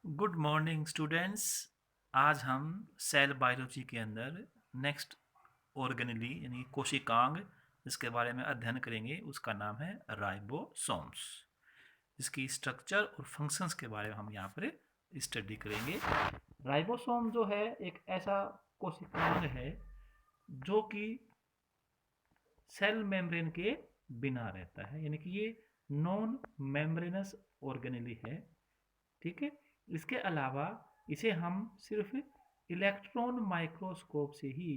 Good morning students. आज हम cell biology के अंदर नेक्स्ट ऑर्गेनेली यानी कोशिकांग जिसके बारे में अध्ययन करेंगे उसका नाम है राइबोसोम्स। इसकी स्ट्रक्चर और फंक्शंस के बारे में हम यहाँ पर स्टडी करेंगे। राइबोसोम जो है एक ऐसा कोशिकांग है जो कि सेल मेम्ब्रेन के बिना रहता है, यानी कि ये नॉन मेम्ब्रेनस ऑर्गेनेली है। ठीक है। इसके अलावा इसे हम सिर्फ इलेक्ट्रॉन माइक्रोस्कोप से ही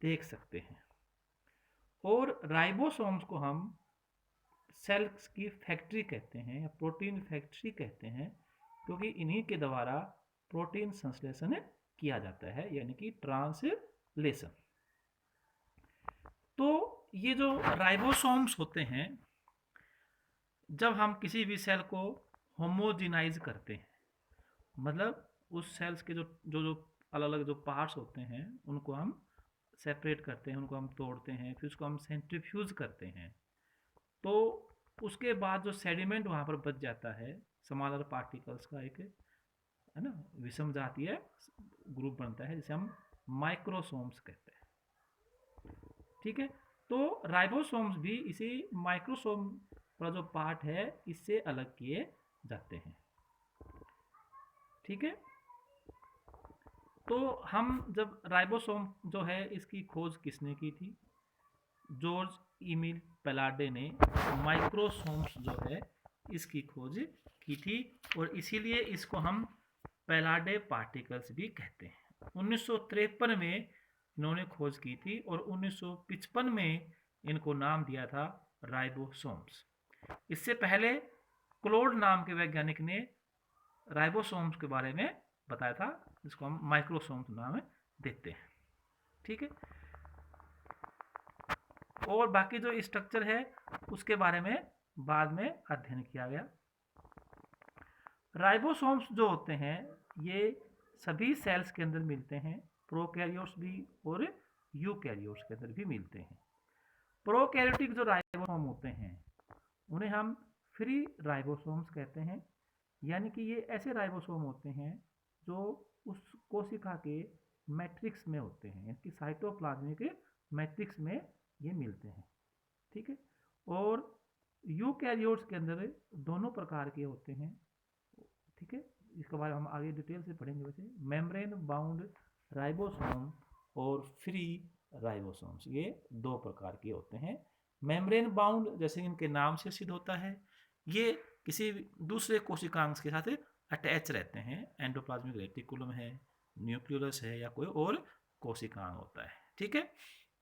देख सकते हैं। और राइबोसोम्स को हम सेल्स की फैक्ट्री कहते हैं या प्रोटीन फैक्ट्री कहते हैं, क्योंकि इन्हीं के द्वारा प्रोटीन संश्लेषण किया जाता है, यानी कि ट्रांसलेशन। तो ये जो राइबोसोम्स होते हैं, जब हम किसी भी सेल को होमोजिनाइज करते हैं, मतलब उस सेल्स के जो जो जो अलग अलग जो पार्ट्स होते हैं उनको हम सेपरेट करते हैं, उनको हम तोड़ते हैं, फिर उसको हम सेंट्रीफ्यूज करते हैं, तो उसके बाद जो सेडिमेंट वहाँ पर बच जाता है स्मॉलर पार्टिकल्स का एक है ना विषम जातीय ग्रुप बनता है जिसे हम माइक्रोसोम्स कहते हैं। ठीक है। तो राइबोसोम्स भी इसी माइक्रोसोम का जो पार्ट है इससे अलग किए जाते हैं। ठीक है। तो हम जब राइबोसोम जो है इसकी खोज किसने की थी? जॉर्ज इमिल पेलाडे ने माइक्रोसोम्स जो है इसकी खोज की थी, और इसीलिए इसको हम पेलाडे पार्टिकल्स भी कहते हैं। 1953 में इन्होंने खोज की थी और 1955 में इनको नाम दिया था राइबोसोम्स। इससे पहले क्लोड नाम के वैज्ञानिक ने राइबोसोम्स के बारे में बताया था, जिसको हम माइक्रोसोम्स नाम देते हैं। ठीक है। और बाकी जो स्ट्रक्चर है उसके बारे में बाद में अध्ययन किया गया। राइबोसोम्स जो होते हैं ये सभी सेल्स के अंदर मिलते हैं, प्रोकैरियोट्स भी और यूकैरियोट्स के अंदर भी मिलते हैं। प्रोकैरियोटिक जो राइबोसोम होते हैं उन्हें हम फ्री राइबोसोम्स कहते हैं, यानी कि ये ऐसे राइबोसोम होते हैं जो उस कोशिका के मैट्रिक्स में होते हैं, यानी कि साइटोप्लाज्मिक मैट्रिक्स में ये मिलते हैं। ठीक है। और यूकैरियोट्स के अंदर दोनों प्रकार के होते हैं। ठीक है। इसके बारे में हम आगे डिटेल से पढ़ेंगे। वैसे मेम्ब्रेन बाउंड राइबोसोम और फ्री राइबोसोम्स ये दो प्रकार के होते हैं। मेम्ब्रेन बाउंड जैसे इनके नाम से सिद्ध होता है, ये किसी दूसरे कोशिकांग के साथ अटैच रहते हैं। एंडोप्लाज्मिक रेटिकुलम है, न्यूक्लियस है, या कोई और कोशिकांग होता है। ठीक है।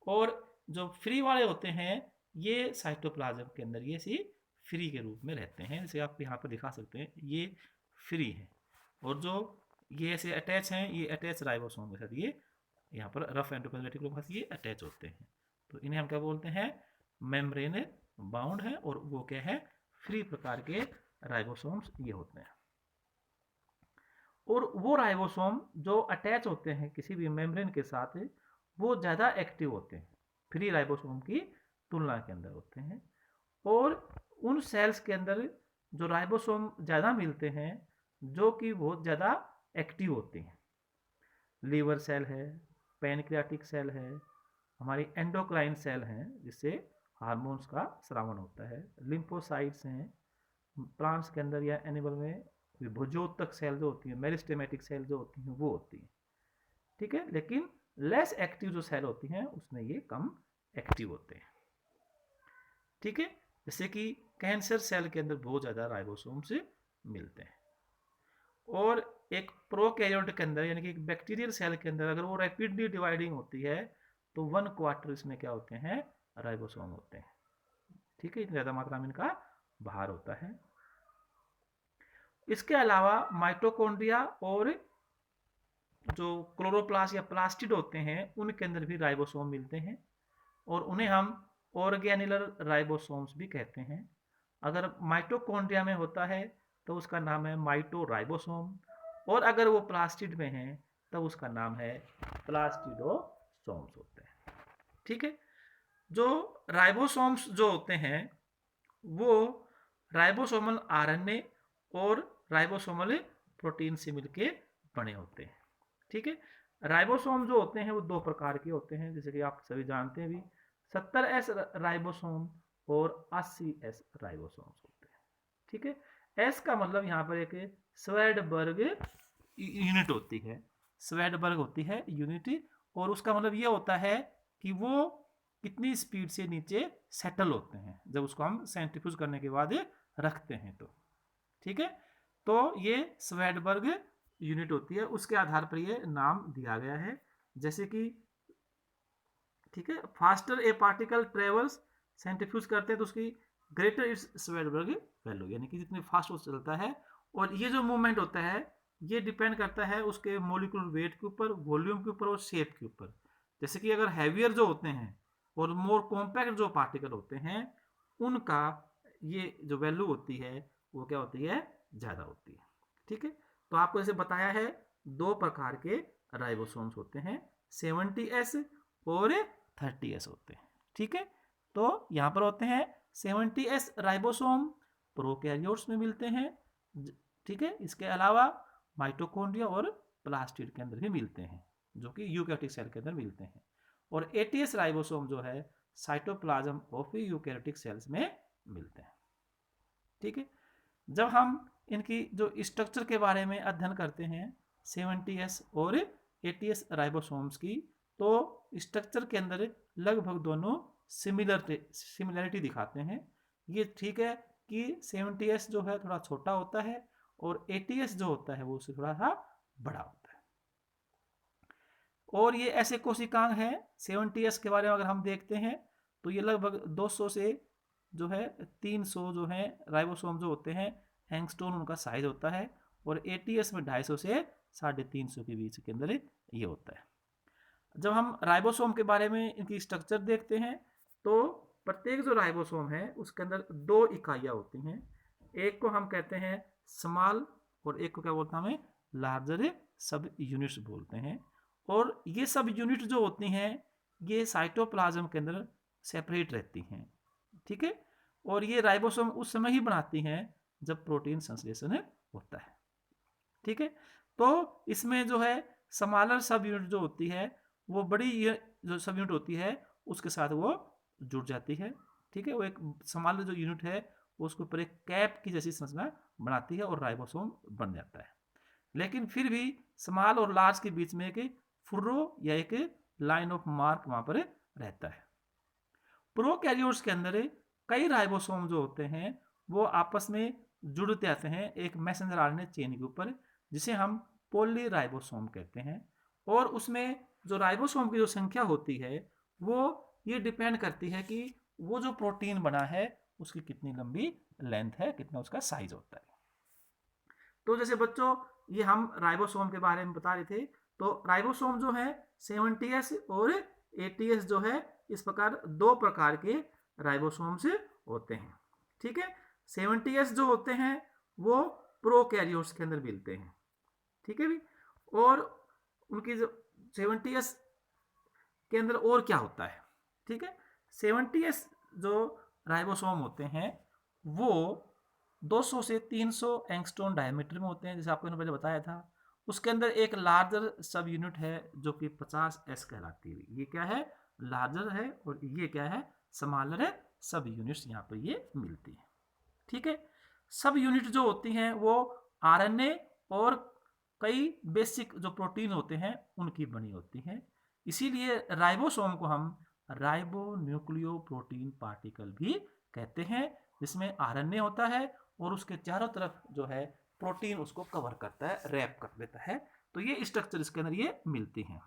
और जो फ्री वाले होते हैं ये साइटोप्लाज्म के अंदर ये सी फ्री के रूप में रहते हैं, जैसे आप यहाँ पर दिखा सकते हैं ये फ्री है। और जो ये ऐसे अटैच हैं ये अटैच राइबोसोम के साथ ये यहाँ पर रफ एंडोप्लाज्मिक रेटिकुलम के साथ ये अटैच होते हैं, तो इन्हें हम क्या बोलते हैं? मेम्ब्रेन बाउंड है। और वो क्या है? फ्री प्रकार के राइबोसोम्स ये होते हैं। और वो राइबोसोम जो अटैच होते हैं किसी भी मेम्ब्रेन के साथ वो ज़्यादा एक्टिव होते हैं, फ्री राइबोसोम की तुलना के अंदर होते हैं। और उन सेल्स के अंदर जो राइबोसोम ज़्यादा मिलते हैं जो कि बहुत ज़्यादा एक्टिव होते हैं। लीवर सेल है, पैनक्रियाटिक सेल है, हमारी एंडोक्राइन सेल हैं जिससे हार्मोन्स का स्रावन होता है, लिम्फोसाइट्स हैं, प्लांट्स के अंदर या एनिमल में भुजोतक सेल जो होती है, मेरिस्टेमेटिक सेल जो होती हैं वो होती है। ठीक है। लेकिन लेस एक्टिव जो सेल होती हैं उसमें ये कम एक्टिव होते हैं। ठीक है। जैसे कि कैंसर सेल के अंदर बहुत ज़्यादा राइबोसोम्स मिलते हैं। और एक प्रोकैरियोट के अंदर यानी कि एक बैक्टीरियल सेल के अंदर अगर वो रैपिडली डिवाइडिंग होती है तो 1/4 इसमें क्या होते हैं? राइबोसोम होते हैं। ठीक है। इतनी ज़्यादा मात्रा में इनका भार होता है। इसके अलावा माइटोकॉन्ड्रिया और जो क्लोरोप्लास्ट या प्लास्टिड होते हैं उनके अंदर भी राइबोसोम मिलते हैं, और उन्हें हम ऑर्गेनुलर राइबोसोम्स भी कहते हैं। अगर माइटोकॉन्ड्रिया में होता है तो उसका नाम है माइटोराइबोसोम, और अगर वो प्लास्टिड में है तब उसका नाम है प्लास्टिडोसोम्स होते हैं। ठीक है। जो राइबोसोम्स जो होते हैं वो राइबोसोमल आरएनए और राइबोसोमल प्रोटीन से मिलके बने होते हैं। ठीक है, राइबोसोम जो होते हैं वो दो प्रकार के होते हैं, जैसे कि आप सभी जानते हैं भी, 70S राइबोसोम और 80S राइबोसोम्स होते हैं। ठीक है, एस का मतलब यहाँ पर एक स्वेडबर्ग यूनिट होती है, स्वेडबर्ग होती है यूनिट, और उसका मतलब ये होता है कि वो कितनी स्पीड से नीचे सेटल होते हैं जब उसको हम सेंट्रीफ्यूज करने के बाद रखते हैं तो। ठीक है, तो ये स्वेडबर्ग यूनिट होती है, उसके आधार पर ये नाम दिया गया है। जैसे कि ठीक है, फास्टर ए पार्टिकल ट्रेवल्स, सेंट्रीफ्यूज करते हैं तो उसकी ग्रेटर इट्स स्वेडबर्ग वैल्यू, यानी कि जितनी फास्ट वो चलता है। और ये जो मूवमेंट होता है ये डिपेंड करता है उसके मोलिकुलर वेट के ऊपर, वॉल्यूम के ऊपर और शेप के ऊपर। जैसे कि अगर हैवियर जो होते हैं और मोर कॉम्पैक्ट जो पार्टिकल होते हैं उनका ये जो वैल्यू होती है वो क्या होती है, ज़्यादा होती है। ठीक है, तो आपको जैसे बताया है दो प्रकार के राइबोसोम्स होते हैं, 70S और 30S होते हैं। ठीक है, तो यहाँ पर होते हैं 70S राइबोसोम प्रोकैरियोट्स में मिलते हैं। ठीक है, इसके अलावा माइटोकॉन्ड्रिया और प्लास्टिड के अंदर भी मिलते हैं, जो कि यूकैरियोटिक सेल के अंदर मिलते हैं। और 80S राइबोसोम जो है साइटोप्लाज्म ऑफ यूकैरियोटिक सेल्स में मिलते हैं। ठीक है, जब हम इनकी जो स्ट्रक्चर के बारे में अध्ययन करते हैं 70S और 80S राइबोसोम्स की, तो स्ट्रक्चर के अंदर लगभग दोनों सिमिलरिटी दिखाते हैं। ये ठीक है कि 70S जो है थोड़ा छोटा होता है और 80S जो होता है वो उससे थोड़ा सा बड़ा होता है। और ये ऐसे कोशिकांग हैं 70S के बारे में अगर हम देखते हैं तो ये लगभग 200 से जो है 300 जो है राइबोसोम जो होते हैं, एंगस्ट्रोम उनका साइज होता है। और 80S में 250 से 350 के बीच के अंदर ये होता है। जब हम राइबोसोम के बारे में इनकी स्ट्रक्चर देखते हैं तो प्रत्येक जो राइबोसोम है उसके अंदर दो इकाइयाँ होती हैं, एक को हम कहते हैं स्मॉल और एक को क्या बोलते हैं हमें लार्जर सब यूनिट्स बोलते हैं। और ये सब यूनिट जो होती हैं ये साइटोप्लाज्म के अंदर सेपरेट रहती हैं। ठीक है, और ये राइबोसोम उस समय ही बनाती हैं जब प्रोटीन संश्लेषण होता है। ठीक है, तो इसमें जो है स्मॉलर सब यूनिट जो होती है वो बड़ी जो सब यूनिट होती है उसके साथ वो जुड़ जाती है। ठीक है, वो एक स्मॉलर जो यूनिट है उसके ऊपर एक कैप की जैसी संरचना बनाती है और राइबोसोम बन जाता है। लेकिन फिर भी स्मॉल और लार्ज के बीच में एक फुर्रो या एक लाइन ऑफ मार्क वहां पर रहता है। प्रोकैरियोट्स के अंदर कई राइबोसोम जो होते हैं वो आपस में जुड़ते आते हैं एक मैसेंजर आरएनए चेन के ऊपर, जिसे हम पॉलीराइबोसोम कहते हैं। और उसमें जो राइबोसोम की जो संख्या होती है वो ये डिपेंड करती है कि वो जो प्रोटीन बना है उसकी कितनी लंबी लेंथ है, कितना उसका साइज होता है। तो जैसे बच्चों ये हम राइबोसोम के बारे में बता रहे थे, तो राइबोसोम जो है 70S और 80S जो है इस प्रकार दो प्रकार के राइबोसोम्स होते हैं। ठीक है, 70S जो होते हैं वो प्रोकैरियोट्स के अंदर मिलते हैं। ठीक है भी, और उनकी जो 70S के अंदर और क्या होता है, ठीक है, 70S जो राइबोसोम होते हैं वो 200 से 300 एंगस्ट्रोम डायमीटर में होते हैं, जैसे आपको पहले बताया था। उसके अंदर एक लार्जर सब यूनिट है जो कि 50S कहलाती है। ये क्या है, लार्जर है, और ये क्या है, स्मॉलर है। सब यूनिट्स यहाँ पर ये मिलती है। ठीक है, सब यूनिट जो होती हैं वो आरएनए और कई बेसिक जो प्रोटीन होते हैं उनकी बनी होती हैं। इसीलिए राइबोसोम को हम राइबो न्यूक्लियो प्रोटीन पार्टिकल भी कहते हैं, जिसमें आरएनए होता है और उसके चारों तरफ जो है प्रोटीन उसको कवर करता है, रैप कर देता है। तो ये स्ट्रक्चर इसके अंदर ये मिलती हैं।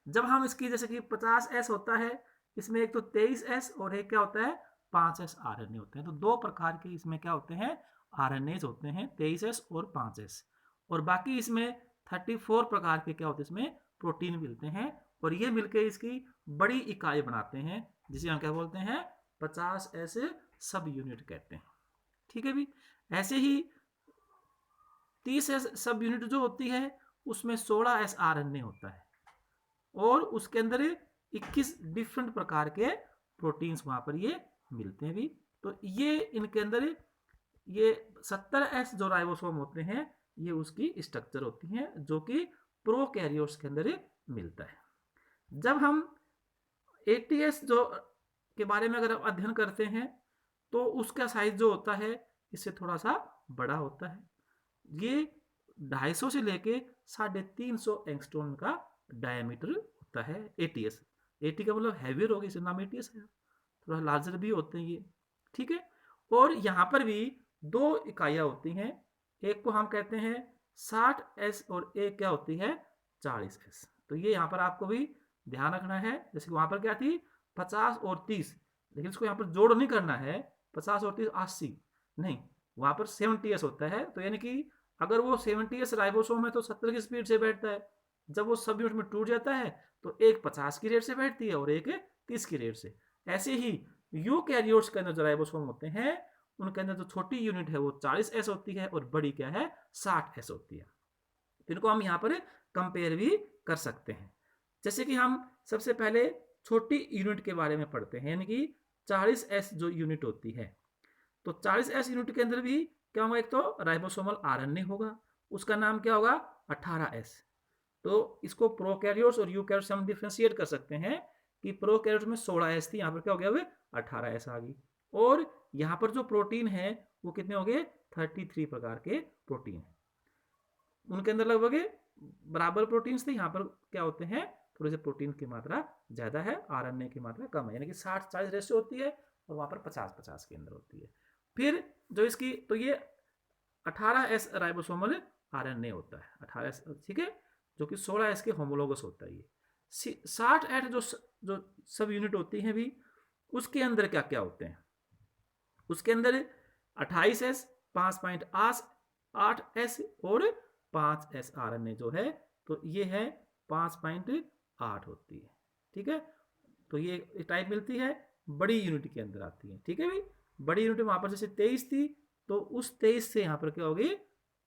जब हम इसकी जैसे कि 50S होता है, इसमें एक तो 23S और एक क्या होता है 5S आरएनए होते हैं। तो दो प्रकार के इसमें क्या होते हैं, आरएनएज होते हैं, 23S और 5S। और बाकी इसमें 34 प्रकार के क्या होते हैं, इसमें प्रोटीन मिलते हैं। और ये मिलकर इसकी बड़ी इकाई बनाते हैं जिसे हम क्या बोलते हैं 50S सब यूनिट कहते हैं। ठीक है भी, ऐसे ही 30S सब यूनिट जो होती है उसमें 16S आरएनए होता है और उसके अंदर 21 डिफरेंट प्रकार के प्रोटीन्स वहां पर ये मिलते हैं भी। तो ये इनके अंदर ये 70S जो राइबोसोम होते हैं ये उसकी स्ट्रक्चर होती है जो कि प्रोकैरियोट्स के अंदर मिलता है। जब हम एटीएस जो के बारे में अगर अध्ययन करते हैं तो उसका साइज जो होता है इससे थोड़ा सा बड़ा होता है। ये 250 से लेके 350 एंगस्ट्रॉम का डायमीटर होता है एटीएस। एटी का मतलब हैवियर होगा, इसे नाम एटीएस है, थोड़ा लार्जर भी होते हैं ये, ठीक है। और यहाँ पर भी दो इकाइयाँ होती हैं, एक को हम कहते हैं 60S और एक क्या होती है 40S। तो ये यहाँ पर आपको भी ध्यान रखना है, जैसे वहाँ पर क्या थी 50 और 30, लेकिन इसको यहाँ पर जोड़ नहीं करना है 50 और 30 80 नहीं, वहाँ पर 70S होता है। तो यानी कि अगर वो 70S राइबोसोम है तो 70 की स्पीड से बैठता है, जब वो सब यूनिट में टूट जाता है तो एक 50 की रेट से बैठती है और एक 30 की रेट से। ऐसे ही यूकैरियोट्स के अंदर जो राइबोसोम होते हैं उनके अंदर जो छोटी यूनिट है वो 40S होती है और बड़ी क्या है 60S होती है। इनको हम यहाँ पर कंपेयर भी कर सकते हैं। जैसे कि हम सबसे पहले छोटी यूनिट के बारे में पढ़ते हैं, यानी कि 40S जो यूनिट होती है, तो 40S यूनिट के अंदर भी क्या होगा, एक तो राइबोसोमल आरएनए होगा, उसका नाम क्या होगा 18S। तो इसको प्रोकैरियोट्स और यूकैरियोट्स हम डिफरेंशिएट कर सकते हैं कि प्रोकैरियोट्स में 16S थी, यहाँ पर क्या हो गया हुए 18S आ गई। और यहाँ पर जो प्रोटीन है वो कितने हो गए 33 प्रकार के प्रोटीन हैं, उनके अंदर लगभग बराबर प्रोटीन्स थे। यहाँ पर क्या होते हैं थोड़े से प्रोटीन की मात्रा ज़्यादा है, आरएनए की मात्रा कम है, यानी कि 60-40 रेशियो होती है और वहाँ पर 50-50 के अंदर होती है। फिर जो इसकी तो ये 18S राइबोसोमल आरएनए होता है 18S, ठीक है, जो कि 16S के होमोलोगस होता है। ये 60S जो सब यूनिट होती हैं भी, उसके अंदर क्या क्या होते हैं, उसके अंदर 28S 5.8S और 5S आरएनए जो है तो ये है 5.8 होती है, ठीक है। तो ये टाइप मिलती है बड़ी यूनिट के अंदर आती है, ठीक है भाई। बड़ी यूनिट वहाँ पर जैसे 23 थी तो उस 23 से यहाँ पर क्या होगी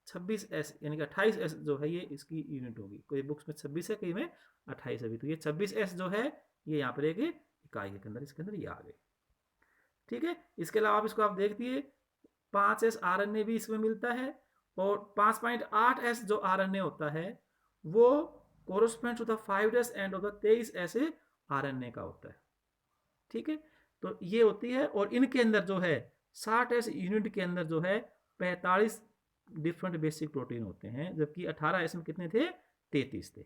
26S, यानी कि 28S जो है ये इसकी यूनिट होगी। कोई बुक्स में 26 है, कहीं में 28 है भी, तो ये 26S जो है ये यहाँ पर एक इकाई के अंदर इसके अंदर ये आ गई, ठीक है। इसके अलावा आप इसको आप देखिए 5S आरएनए भी इसमें मिलता है और 5.8S जो आरएनए होता है वो correspond to the 5S end of the 23S RNA का होता है, ठीक है। तो ये होती है और इनके अंदर जो है 60S यूनिट के अंदर जो है 45 डिफरेंट बेसिक प्रोटीन होते हैं, जबकि 18S में कितने थे 33 थे।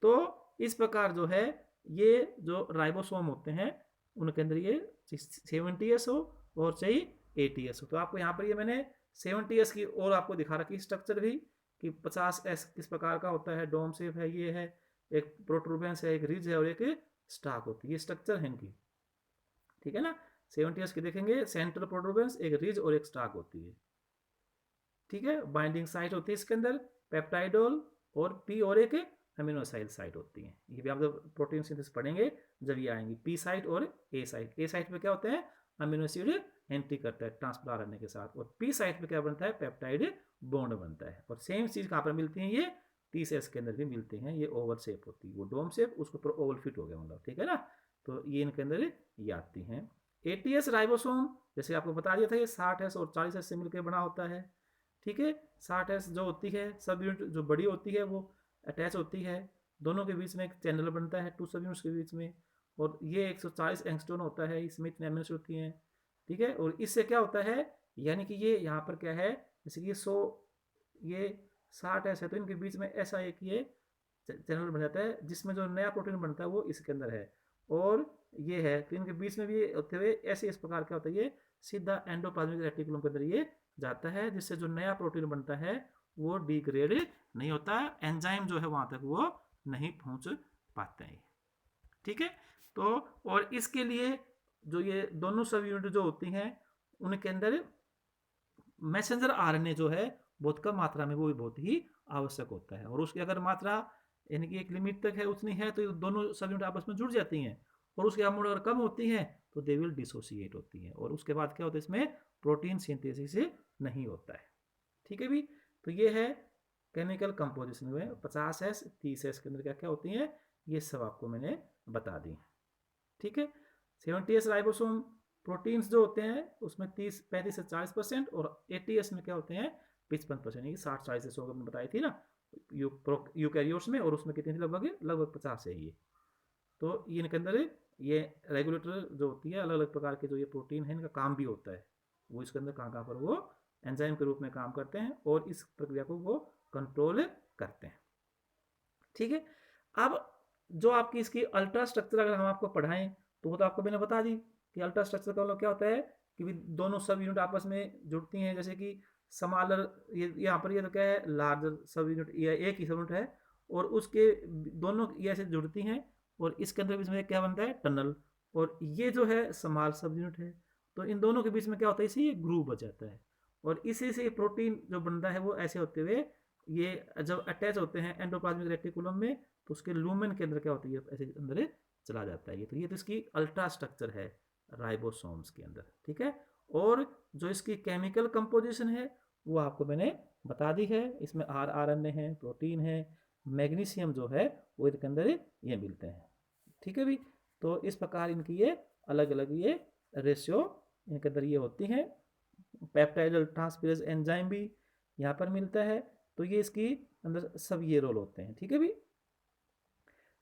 तो इस प्रकार जो है ये जो राइबोसोम होते हैं उनके अंदर ये 70S हो और चाहिए 80S हो। तो आपको यहाँ पर ये मैंने 70S की और आपको दिखा रखी स्ट्रक्चर भी कि 50S किस प्रकार का होता है, डोम शेप है, ये है, एक प्रोट्रूबेंस है, एक रिज है और एक स्टाक होती है, ये स्ट्रक्चर है इनकी, ठीक है ना। 70S की देखेंगे सेंट्रल प्रोट्रूबेंस, एक रिज और एक स्टाक होती है, ठीक है। बाइंडिंग साइट होती है इसके अंदर पेप्टाइडोल और पी और एक अमीनोसाइड साइट होती है। ये भी आप जब प्रोटीन सिंथेसिस पढ़ेंगे जब ये आएंगी, पी साइट और ए साइट। ए साइट पे क्या होता है अमीनो एसिड एंट्री करता है ट्रांसफर आरएनए के साथ, और पी साइट पे क्या बनता है पेप्टाइड बॉन्ड बनता है। और सेम चीज कहाँ पर मिलती है ये 30S के अंदर भी मिलते हैं, ये ओवल शेप होती है, वो डोम शेप उसके ऊपर ओवल फिट हो गया मतलब, ठीक है ना। तो ये इनके अंदर ये आती हैं। एटीएस राइबोसोम जैसे आपको बता दिया था ये 60S और 40S से मिलकर बना होता है, ठीक है। 60S जो होती है सब यूनिट जो बड़ी होती है वो अटैच होती है, दोनों के बीच में एक चैनल बनता है टू सब यूनिट्स के बीच में, और ये 140 एंगस्ट्रॉन होता है, इसमें इतने एमिनो एसिड होती हैं, ठीक है। और इससे क्या होता है यानी कि ये यहाँ पर क्या है जैसे कि 100 ये 60S है तो इनके बीच में ऐसा एक ये चैनल बन जाता है जिसमें जो नया प्रोटीन बनता है वो इसके अंदर है, और ये है तो इनके बीच में भी होते हुए ऐसे इस प्रकार क्या होता है ये सीधा एंडोप्लाज्मिक रेटिकुलम के अंदर ये जाता है, जिससे जो नया प्रोटीन बनता है वो डिग्रेड नहीं होता, एंजाइम जो है वहां तक वो नहीं पहुंच पाते हैं, ठीक है। तो और इसके लिए जो ये दोनों सब यूनिट जो होती हैं उनके अंदर मैसेंजर आरएनए जो है बहुत कम मात्रा में वो भी बहुत ही आवश्यक होता है, और उसकी अगर मात्रा यानी कि एक लिमिट तक है उतनी है तो दोनों सब यूनिट आपस में जुड़ जाती हैं, और उसकी अमाउंट अगर कम होती है तो दे विल डिसोसिएट होती है, और उसके बाद क्या होता है इसमें प्रोटीन सिंथेसिस नहीं होता है, ठीक है भी। तो ये है केमिकल कंपोजिशन में 50S 30S के अंदर क्या क्या होती हैं ये सब आपको मैंने बता दी, ठीक है। 70S राइबोसोम प्रोटीन्स जो होते हैं उसमें 35 से 40%, और 80S में क्या होते हैं 55%, यानी 60 चॉइसेस होगा, मैंने बताई थी ना यूकैरियोट्स में, और उसमें कितनी थी, लगभग 50 है ये। तो इनके अंदर ये रेगुलेटर जो होती है, अलग अलग प्रकार के जो ये प्रोटीन है, इनका काम भी होता है, वो इसके अंदर कहाँ कहाँ पर वो एंजाइम के रूप में काम करते हैं और इस प्रक्रिया को वो कंट्रोल करते हैं। ठीक है, अब जो आपकी इसकी अल्ट्रा स्ट्रक्चर अगर हम आपको पढ़ाएं तो वो तो आपको मैंने बता दी कि अल्ट्रा स्ट्रक्चर का मतलब क्या होता है कि दोनों सब यूनिट आपस में जुड़ती हैं, जैसे कि स्मॉलर, ये यहाँ पर ये तो क्या है, लार्जर सब यूनिट, ये एक ही सब यूनिट है और उसके दोनों ये ऐसे जुड़ती हैं, और इसके अंदर बीच में क्या बनता है, टनल, और ये जो है स्मॉल सब यूनिट है, तो इन दोनों के बीच में क्या होता है, इसे ये ग्रूव बच जाता है, और इसी से प्रोटीन जो बनता है वो ऐसे होते हुए ये जब अटैच होते हैं एंडोप्लाज्मिक रेटिकुलम में, तो उसके लूमेन के अंदर क्या होती है, ऐसे अंदर चला जाता है ये, तो ये तो इसकी अल्ट्रा स्ट्रक्चर है राइबोसोम्स के अंदर। ठीक है, और जो इसकी केमिकल कंपोजिशन है वो आपको मैंने बता दी है, इसमें आरएनए है, प्रोटीन है, मैग्नीशियम जो है वो इसके अंदर ये मिलते हैं। ठीक है भी, तो इस प्रकार इनकी ये अलग अलग ये रेशियो इनके अंदर ये होती हैं। पेप्टाइडल ट्रांसफेरेज एंजाइम भी यहाँ पर मिलता है, तो ये इसकी अंदर सब ये रोल होते हैं। ठीक है भी,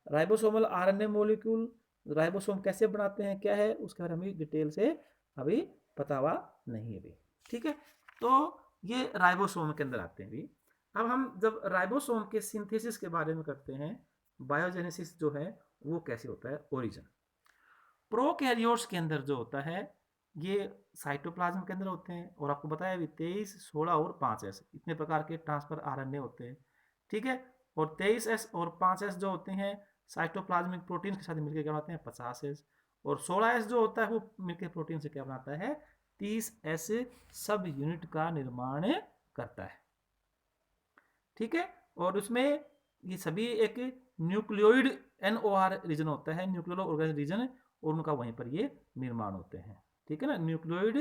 राइबोसोमल आरएनए मॉलिक्यूल, राइबोसोम कैसे बनाते हैं, क्या है उसके बारे में हमें डिटेल से अभी पता हुआ नहीं है भी। ठीक है, तो ये राइबोसोम के अंदर आते हैं भी। अब हम जब राइबोसोम के सिंथेसिस के बारे में करते हैं, बायोजेनेसिस जो है वो कैसे होता है, ओरिजिन। प्रोकैरियोट्स के अंदर जो होता है ये साइटोप्लाज्म के अंदर होते हैं, और आपको बताया अभी 23, 16 और 5s इतने प्रकार के ट्रांसफर आरएनए होते हैं। ठीक है, और 23s और 5s जो होते हैं साइटोप्लाज्मिक प्रोटीन के साथ मिलकर क्या बनाते हैं, 50s, और 16s जो होता है वो मिलकर प्रोटीन से क्या बनाता है, 30s सब यूनिट का निर्माण करता है। ठीक है, और उसमें ये सभी एक न्यूक्लियोइड NOR रीजन होता है, न्यूक्लियर ऑर्गेनिक रीजन, और उनका वहीं पर ये निर्माण होते हैं। ठीक है ना, न्यूक्लियोइड,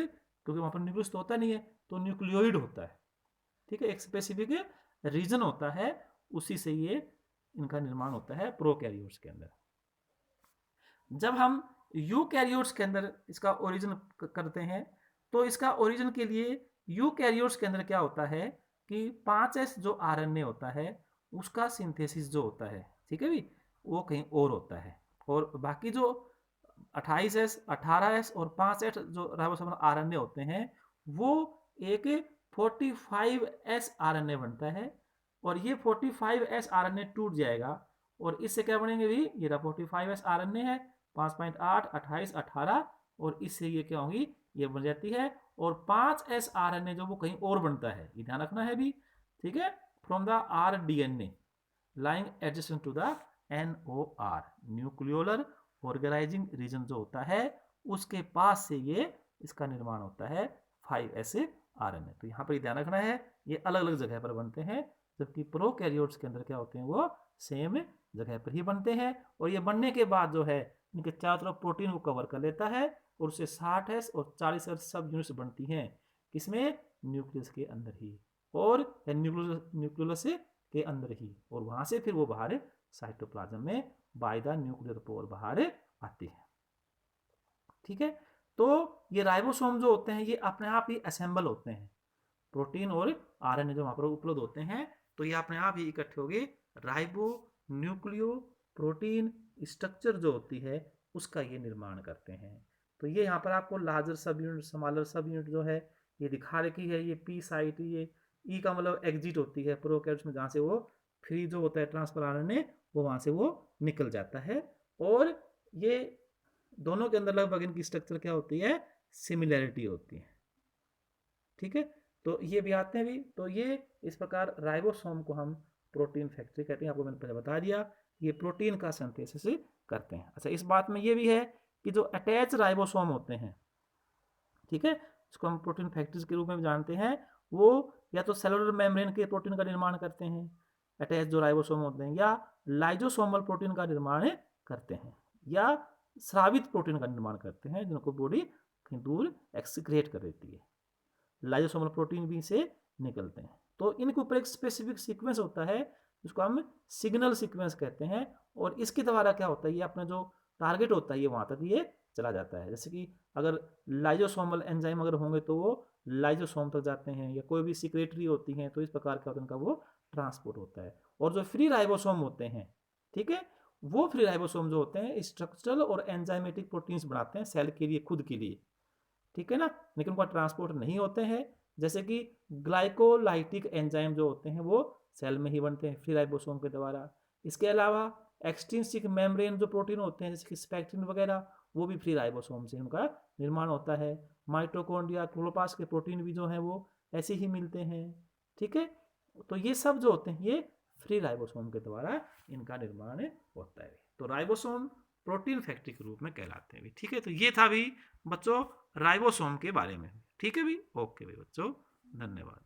क्योंकि वहां पर न्यूक्लियस तो होता नहीं है, तो न्यूक्लियोइड होता है। ठीक है, एक स्पेसिफिक रीजन होता है, उसी से ये इनका निर्माण होता है प्रोकैरियोट्स के अंदर। जब हम यूकैरियोट्स के अंदर इसका ओरिजिन करते हैं, तो इसका ओरिजिन के लिए यूकैरियोट्स के अंदर क्या होता है कि 5s जो आरएनए होता है उसका सिंथेसिस जो होता है, ठीक है भी, वो कहीं और होता है, और बाकी जो 28s, 18s और 5s जो राइबोसोमल आरएनए होते हैं वो एक 45s आरएनए बनता है, और ये 45s आरएनए टूट जाएगा, और इससे क्या बनेंगे भी, ये 45s आरएनए है, 5.8, 28, 18, और इससे ये क्या होगी, ये बन जाती है, और 5s आरएनए जो वो कहीं और बनता है, ये ध्यान रखना है भी। ठीक है, from the rDNA lying adjacent to the NOR nucleolar organising region जो होता है उसके पास से ये इसका निर्माण होता है 5s आरएनए। तो यहाँ पर ध्यान रखना है, ये अलग अलग जगह पर बनते हैं, जबकि प्रोकैरियोट्स के अंदर क्या होते हैं, वो सेम जगह पर ही बनते हैं, और ये बनने के बाद जो है इनके चारों तरफ प्रोटीन को कवर कर लेता है, और उससे 60s और 40s सब यूनिट्स बनती हैं, किसमें, न्यूक्लियस के अंदर ही, और न्यूक्लियस के अंदर ही, और वहां से फिर वो बाहर साइटोप्लाज्म में बाय द न्यूक्लियर पोर बाहर आती है। ठीक है, तो ये राइबोसोम जो होते हैं ये अपने आप ही असेंबल होते हैं, प्रोटीन और आरएनए जो वहां पर उपलब्ध होते हैं, तो ये अपने आप ही इकट्ठे हो गए, राइबो न्यूक्लियो प्रोटीन स्ट्रक्चर जो होती है उसका ये निर्माण करते हैं। तो ये यहाँ पर आपको लार्जर सब यूनिट, स्मॉलर सब यूनिट जो है ये दिखा रखी है, ये पी साइट, ये ई का मतलब एग्जिट होती है प्रोकैरियोट्स में, जहाँ से वो फ्री जो होता है ट्रांसफर आरएनए वो वहाँ से वो निकल जाता है, और ये दोनों के अंदर लगभग इनकी स्ट्रक्चर क्या होती है, सिमिलैरिटी होती है। ठीक है, तो ये भी आते हैं भी, तो ये इस प्रकार राइबोसोम को हम प्रोटीन फैक्ट्री कहते हैं, आपको मैंने पहले बता दिया, ये प्रोटीन का सिंथेसिस करते हैं। अच्छा, इस बात में ये भी है कि जो अटैच राइबोसोम होते हैं, ठीक है, इसको हम प्रोटीन फैक्ट्रीज के रूप में जानते हैं, वो या तो सेलुलर मेम्ब्रेन के प्रोटीन का निर्माण करते हैं अटैच जो राइबोसोम होते हैं, या लाइजोसोमल प्रोटीन का निर्माण करते हैं, या स्रावित प्रोटीन का निर्माण करते हैं, जिनको बॉडी कहीं दूर एक्सक्रिएट कर देती है, लाइजोसोमल प्रोटीन भी से निकलते हैं। तो इनके ऊपर एक स्पेसिफिक सीक्वेंस होता है जिसको हम सिग्नल सीक्वेंस कहते हैं, और इसके द्वारा क्या होता है, ये अपना जो टारगेट होता है ये वहाँ तक ये चला जाता है। जैसे कि अगर लाइजोसोमल एंजाइम अगर होंगे तो वो लाइजोसोम तक जाते हैं, या कोई भी सिक्रेटरी होती हैं, तो इस प्रकार का उनका वो ट्रांसपोर्ट होता है। और जो फ्री राइबोसोम होते हैं, ठीक है, वो फ्री राइबोसोम जो होते हैं स्ट्रक्चरल और एंजाइमेटिक प्रोटीन्स बनाते हैं सेल के लिए, खुद के लिए, ठीक है ना, लेकिन उनका ट्रांसपोर्ट नहीं होते हैं। जैसे कि ग्लाइकोलाइटिक एंजाइम जो होते हैं वो सेल में ही बनते हैं फ्री राइबोसोम के द्वारा। इसके अलावा एक्सट्रिंसिक मेम्ब्रेन जो प्रोटीन होते हैं जैसे कि स्पेक्ट्रिन वगैरह, वो भी फ्री राइबोसोम से उनका निर्माण होता है। माइटोकॉन्ड्रिया, क्लोरोप्लास्ट के प्रोटीन भी जो हैं वो ऐसे ही मिलते हैं, ठीक है। तो ये सब जो होते हैं ये फ्री राइबोसोम के द्वारा इनका निर्माण होता है। तो राइबोसोम प्रोटीन फैक्ट्री के रूप में कहलाते हैं, ठीक है। तो ये था भी बच्चों राइबोसोम के बारे में, ठीक है भी। ओके भाई बच्चों, धन्यवाद।